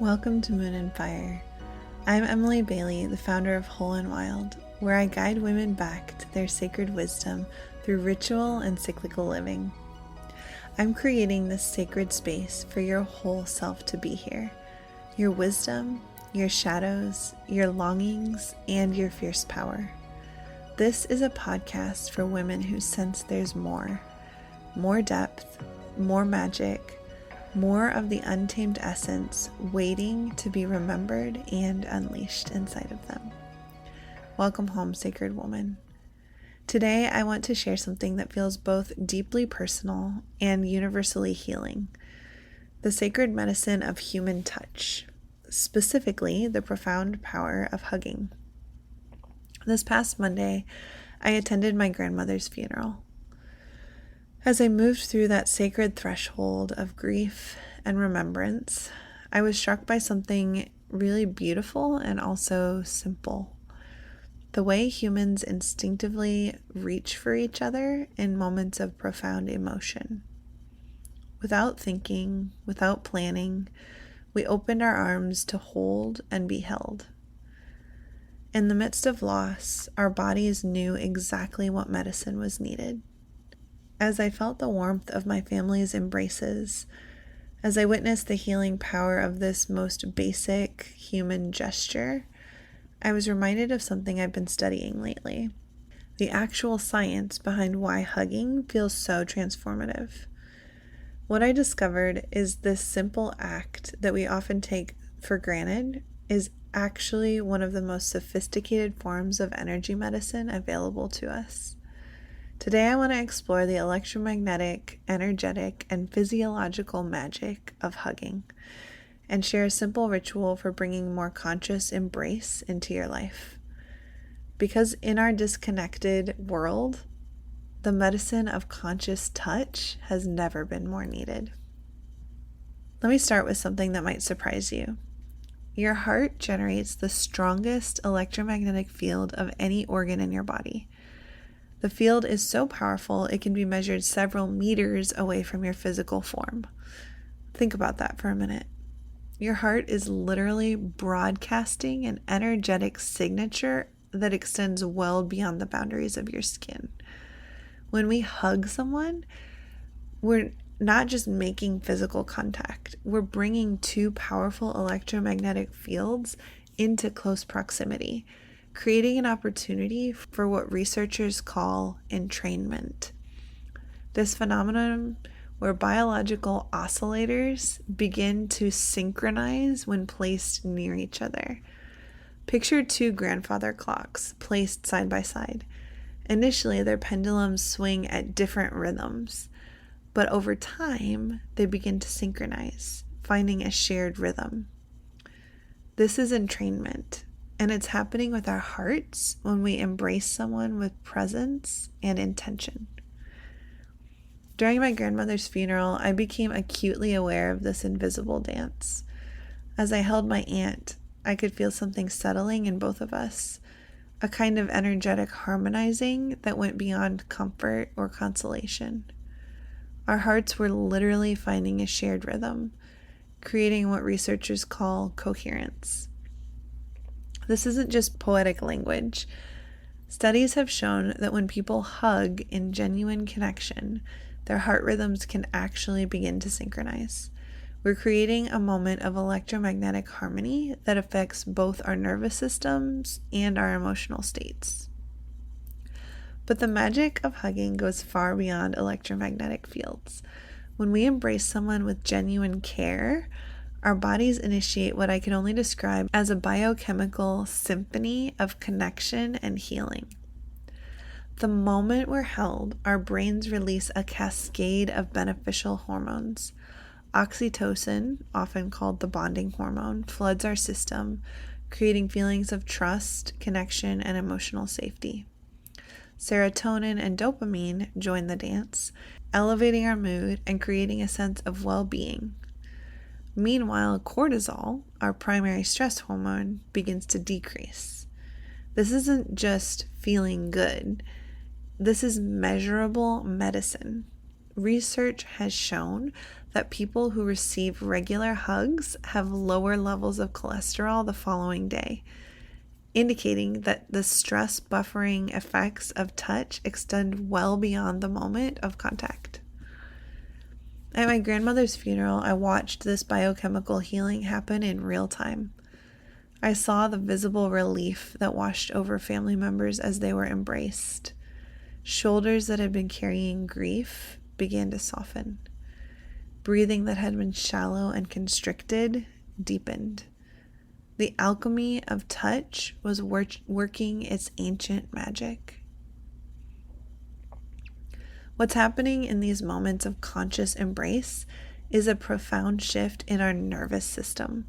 Welcome to Moon and Fire. I'm Emily Bailey, the founder of Whole and Wild, where I guide women back to their sacred wisdom through ritual and cyclical living. I'm creating this sacred space for your whole self to be here. Your wisdom, your shadows, your longings, and your fierce power. This is a podcast for women who sense there's more depth, more magic, more of the untamed essence waiting to be remembered and unleashed inside of them. Welcome home, sacred woman. Today, I want to share something that feels both deeply personal and universally healing: the sacred medicine of human touch, specifically the profound power of hugging. This past Monday, I attended my grandmother's funeral. As I moved through that sacred threshold of grief and remembrance, I was struck by something really beautiful and also simple. The way humans instinctively reach for each other in moments of profound emotion. Without thinking, without planning, we opened our arms to hold and be held. In the midst of loss, our bodies knew exactly what medicine was needed. As I felt the warmth of my family's embraces, as I witnessed the healing power of this most basic human gesture, I was reminded of something I've been studying lately: the actual science behind why hugging feels so transformative. What I discovered is this simple act that we often take for granted is actually one of the most sophisticated forms of energy medicine available to us. Today, I want to explore the electromagnetic, energetic, and physiological magic of hugging and share a simple ritual for bringing more conscious embrace into your life. Because in our disconnected world, the medicine of conscious touch has never been more needed. Let me start with something that might surprise you. Your heart generates the strongest electromagnetic field of any organ in your body. The field is so powerful it can be measured several meters away from your physical form. Think about that for a minute. Your heart is literally broadcasting an energetic signature that extends well beyond the boundaries of your skin. When we hug someone, we're not just making physical contact. We're bringing two powerful electromagnetic fields into close proximity, creating an opportunity for what researchers call entrainment. This phenomenon where biological oscillators begin to synchronize when placed near each other. Picture two grandfather clocks placed side by side. Initially, their pendulums swing at different rhythms, but over time, they begin to synchronize, finding a shared rhythm. This is entrainment. And it's happening with our hearts when we embrace someone with presence and intention. During my grandmother's funeral, I became acutely aware of this invisible dance. As I held my aunt, I could feel something settling in both of us, a kind of energetic harmonizing that went beyond comfort or consolation. Our hearts were literally finding a shared rhythm, creating what researchers call coherence. This isn't just poetic language. Studies have shown that when people hug in genuine connection, their heart rhythms can actually begin to synchronize. We're creating a moment of electromagnetic harmony that affects both our nervous systems and our emotional states. But the magic of hugging goes far beyond electromagnetic fields. When we embrace someone with genuine care, our bodies initiate what I can only describe as a biochemical symphony of connection and healing. The moment we're held, our brains release a cascade of beneficial hormones. Oxytocin, often called the bonding hormone, floods our system, creating feelings of trust, connection, and emotional safety. Serotonin and dopamine join the dance, elevating our mood and creating a sense of well-being. Meanwhile, cortisol, our primary stress hormone, begins to decrease. This isn't just feeling good. This is measurable medicine. research has shown that people who receive regular hugs have lower levels of cholesterol the following day, indicating that the stress buffering effects of touch extend well beyond the moment of contact. At my grandmother's funeral, I watched this biochemical healing happen in real time. I saw the visible relief that washed over family members as they were embraced. Shoulders that had been carrying grief began to soften. Breathing that had been shallow and constricted deepened. The alchemy of touch was working its ancient magic. What's happening in these moments of conscious embrace is a profound shift in our nervous system.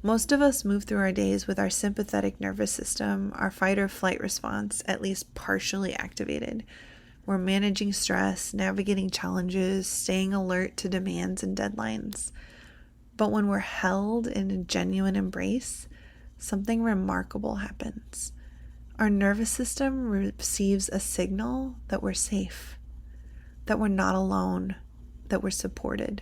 Most of us move through our days with our sympathetic nervous system, our fight or flight response, at least partially activated. We're managing stress, navigating challenges, staying alert to demands and deadlines. But when we're held in a genuine embrace, something remarkable happens. Our nervous system receives a signal that we're safe, that we're not alone, that we're supported.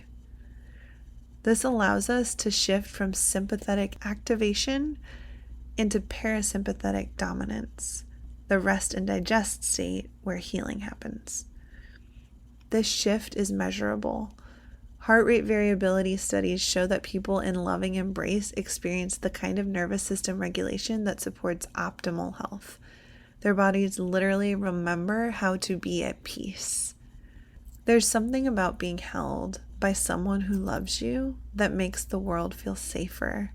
This allows us to shift from sympathetic activation into parasympathetic dominance, the rest and digest state where healing happens. This shift is measurable. Heart rate variability studies show that people in loving embrace experience the kind of nervous system regulation that supports optimal health. Their bodies literally remember how to be at peace. There's something about being held by someone who loves you that makes the world feel safer,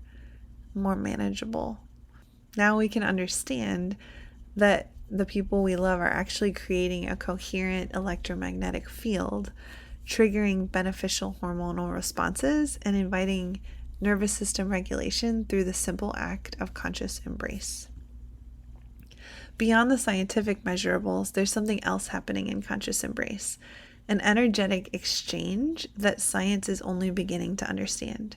more manageable. Now we can understand that the people we love are actually creating a coherent electromagnetic field, triggering beneficial hormonal responses and inviting nervous system regulation through the simple act of conscious embrace. Beyond the scientific measurables, there's something else happening in conscious embrace. An energetic exchange that science is only beginning to understand.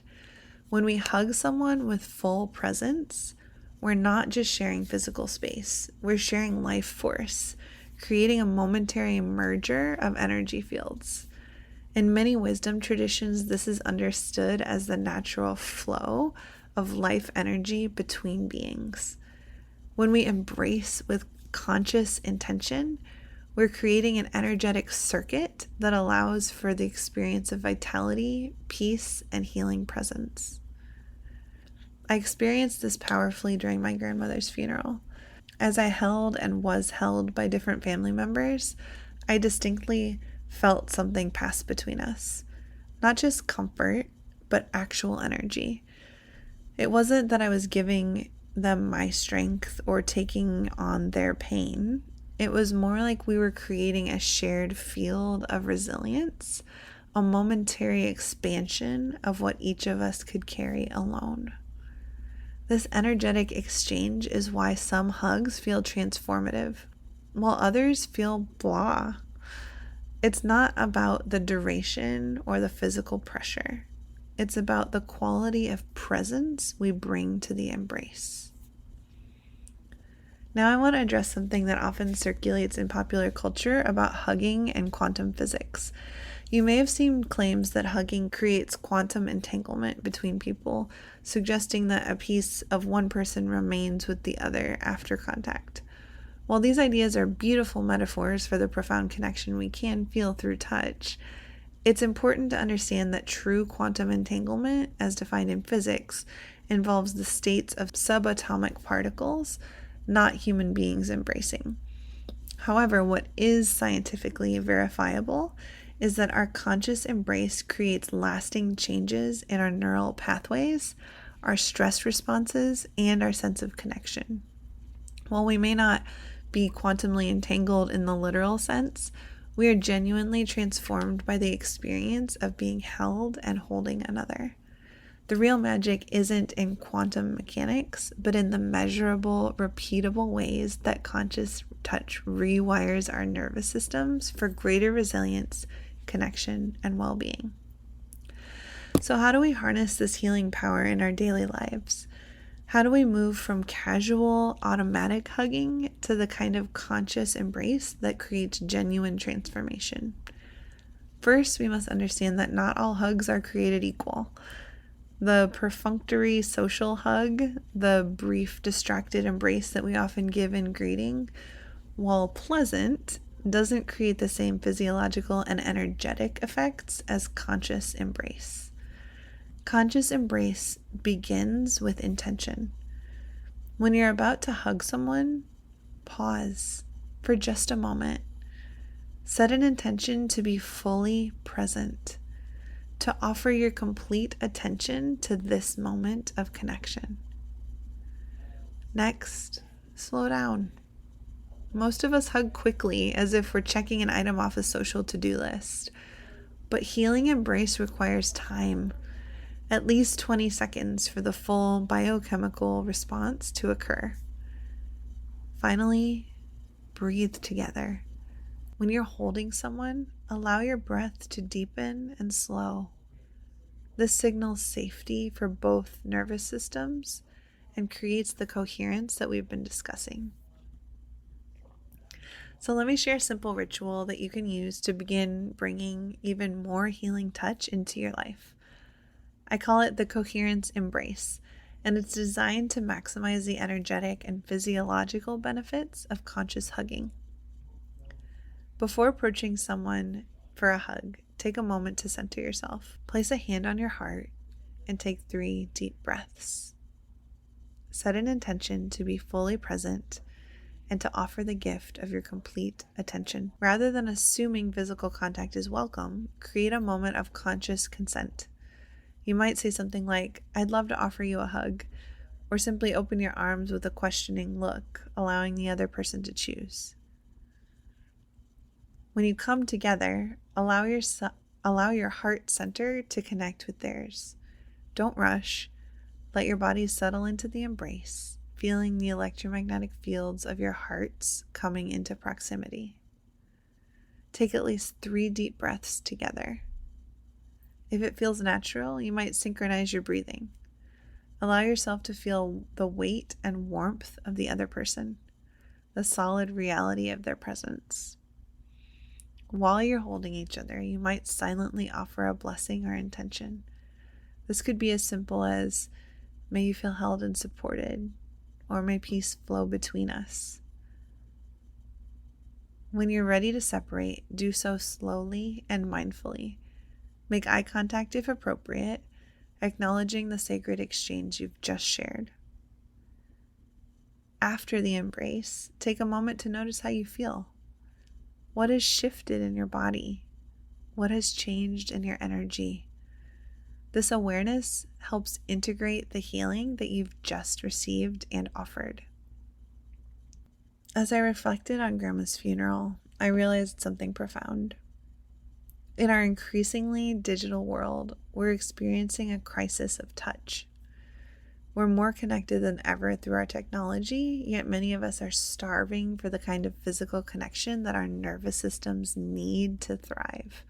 When we hug someone with full presence, we're not just sharing physical space, we're sharing life force, creating a momentary merger of energy fields. In many wisdom traditions, this is understood as the natural flow of life energy between beings. When we embrace with conscious intention, we're creating an energetic circuit that allows for the experience of vitality, peace, and healing presence. I experienced this powerfully during my grandmother's funeral. As I held and was held by different family members, I distinctly felt something pass between us. Not just comfort, but actual energy. It wasn't that I was giving them my strength or taking on their pain. It was more like we were creating a shared field of resilience, a momentary expansion of what each of us could carry alone. This energetic exchange is why some hugs feel transformative, while others feel blah. It's not about the duration or the physical pressure. It's about the quality of presence we bring to the embrace. Now I want to address something that often circulates in popular culture about hugging and quantum physics. You may have seen claims that hugging creates quantum entanglement between people, suggesting that a piece of one person remains with the other after contact. While these ideas are beautiful metaphors for the profound connection we can feel through touch, it's important to understand that true quantum entanglement, as defined in physics, involves the states of subatomic particles, not human beings embracing. However, what is scientifically verifiable is that our conscious embrace creates lasting changes in our neural pathways, our stress responses, and our sense of connection. While we may not be quantumly entangled in the literal sense, we are genuinely transformed by the experience of being held and holding another. The real magic isn't in quantum mechanics, but in the measurable, repeatable ways that conscious touch rewires our nervous systems for greater resilience, connection, and well-being. So how do we harness this healing power in our daily lives? How do we move from casual, automatic hugging to the kind of conscious embrace that creates genuine transformation? First, we must understand that not all hugs are created equal. The perfunctory social hug, the brief distracted embrace that we often give in greeting, while pleasant, doesn't create the same physiological and energetic effects as conscious embrace. Conscious embrace begins with intention. When you're about to hug someone, pause for just a moment. Set an intention to be fully present, to offer your complete attention to this moment of connection. Next, slow down. Most of us hug quickly as if we're checking an item off a social to-do list. But healing embrace requires time, at least 20 seconds for the full biochemical response to occur. Finally, breathe together. When you're holding someone, allow your breath to deepen and slow. This signals safety for both nervous systems and creates the coherence that we've been discussing. So let me share a simple ritual that you can use to begin bringing even more healing touch into your life. I call it the Coherence Embrace, and it's designed to maximize the energetic and physiological benefits of conscious hugging. Before approaching someone for a hug, take a moment to center yourself. Place a hand on your heart and take 3 deep breaths. Set an intention to be fully present and to offer the gift of your complete attention. Rather than assuming physical contact is welcome, create a moment of conscious consent. You might say something like, "I'd love to offer you a hug," or simply open your arms with a questioning look, allowing the other person to choose. When you come together, allow your heart center to connect with theirs. Don't rush. Let your body settle into the embrace, feeling the electromagnetic fields of your hearts coming into proximity. Take at least 3 deep breaths together. If it feels natural, you might synchronize your breathing. Allow yourself to feel the weight and warmth of the other person, the solid reality of their presence. While you're holding each other, you might silently offer a blessing or intention. This could be as simple as, "May you feel held and supported," or "May peace flow between us." When you're ready to separate, do so slowly and mindfully. Make eye contact if appropriate, acknowledging the sacred exchange you've just shared. After the embrace, take a moment to notice how you feel. What has shifted in your body? What has changed in your energy? This awareness helps integrate the healing that you've just received and offered. As I reflected on Grandma's funeral, I realized something profound. In our increasingly digital world, we're experiencing a crisis of touch. We're more connected than ever through our technology, yet many of us are starving for the kind of physical connection that our nervous systems need to thrive.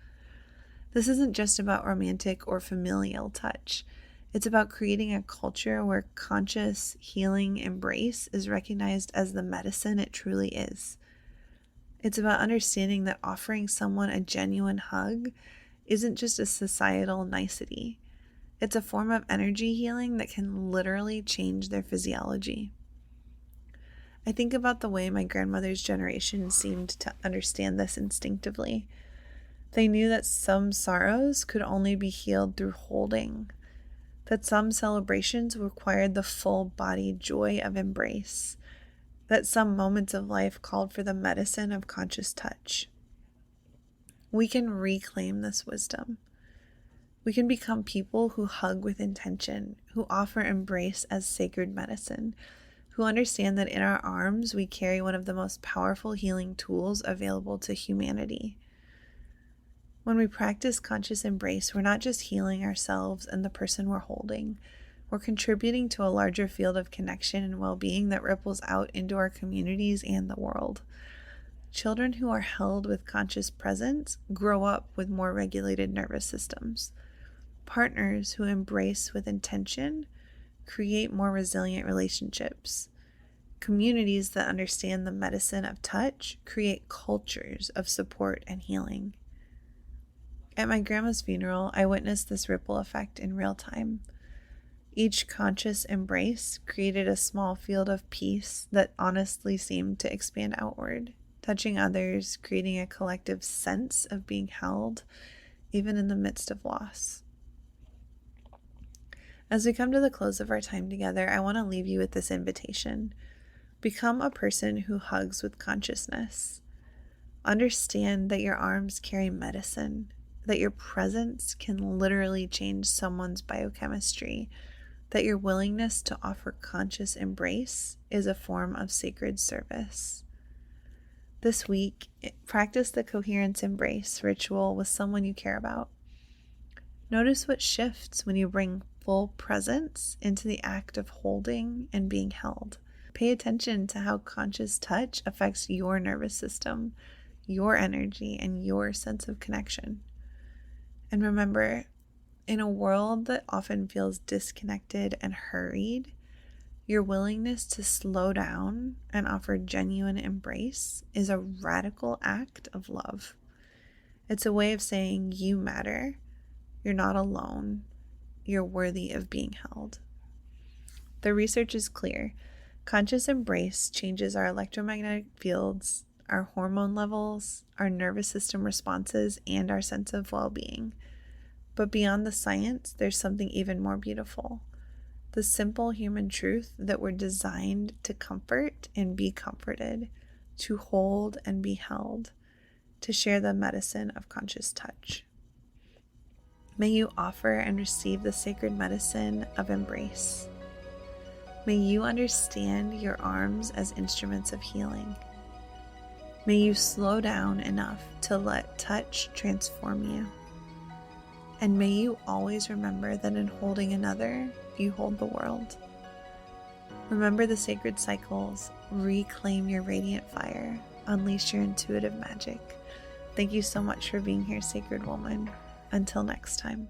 This isn't just about romantic or familial touch. It's about creating a culture where conscious, healing embrace is recognized as the medicine it truly is. It's about understanding that offering someone a genuine hug isn't just a societal nicety. It's a form of energy healing that can literally change their physiology. I think about the way my grandmother's generation seemed to understand this instinctively. They knew that some sorrows could only be healed through holding, that some celebrations required the full body joy of embrace, that some moments of life called for the medicine of conscious touch. We can reclaim this wisdom. We can become people who hug with intention, who offer embrace as sacred medicine, who understand that in our arms we carry one of the most powerful healing tools available to humanity. When we practice conscious embrace, we're not just healing ourselves and the person we're holding. We're contributing to a larger field of connection and well-being that ripples out into our communities and the world. Children who are held with conscious presence grow up with more regulated nervous systems. Partners who embrace with intention create more resilient relationships. Communities that understand the medicine of touch create cultures of support and healing. At my grandma's funeral, I witnessed this ripple effect in real time. Each conscious embrace created a small field of peace that honestly seemed to expand outward, touching others, creating a collective sense of being held, even in the midst of loss. As we come to the close of our time together, I want to leave you with this invitation. Become a person who hugs with consciousness. Understand that your arms carry medicine, that your presence can literally change someone's biochemistry, that your willingness to offer conscious embrace is a form of sacred service. This week, practice the Coherence Embrace ritual with someone you care about. Notice what shifts when you bring full presence into the act of holding and being held. Pay attention to how conscious touch affects your nervous system, your energy, and your sense of connection. And remember, in a world that often feels disconnected and hurried, your willingness to slow down and offer genuine embrace is a radical act of love. It's a way of saying you matter, you're not alone, you're worthy of being held. The research is clear. Conscious embrace changes our electromagnetic fields, our hormone levels, our nervous system responses, and our sense of well-being. But beyond the science, there's something even more beautiful. The simple human truth that we're designed to comfort and be comforted, to hold and be held, to share the medicine of conscious touch. May you offer and receive the sacred medicine of embrace. May you understand your arms as instruments of healing. May you slow down enough to let touch transform you. And may you always remember that in holding another, you hold the world. Remember the sacred cycles, reclaim your radiant fire, unleash your intuitive magic. Thank you so much for being here, sacred woman. Until next time.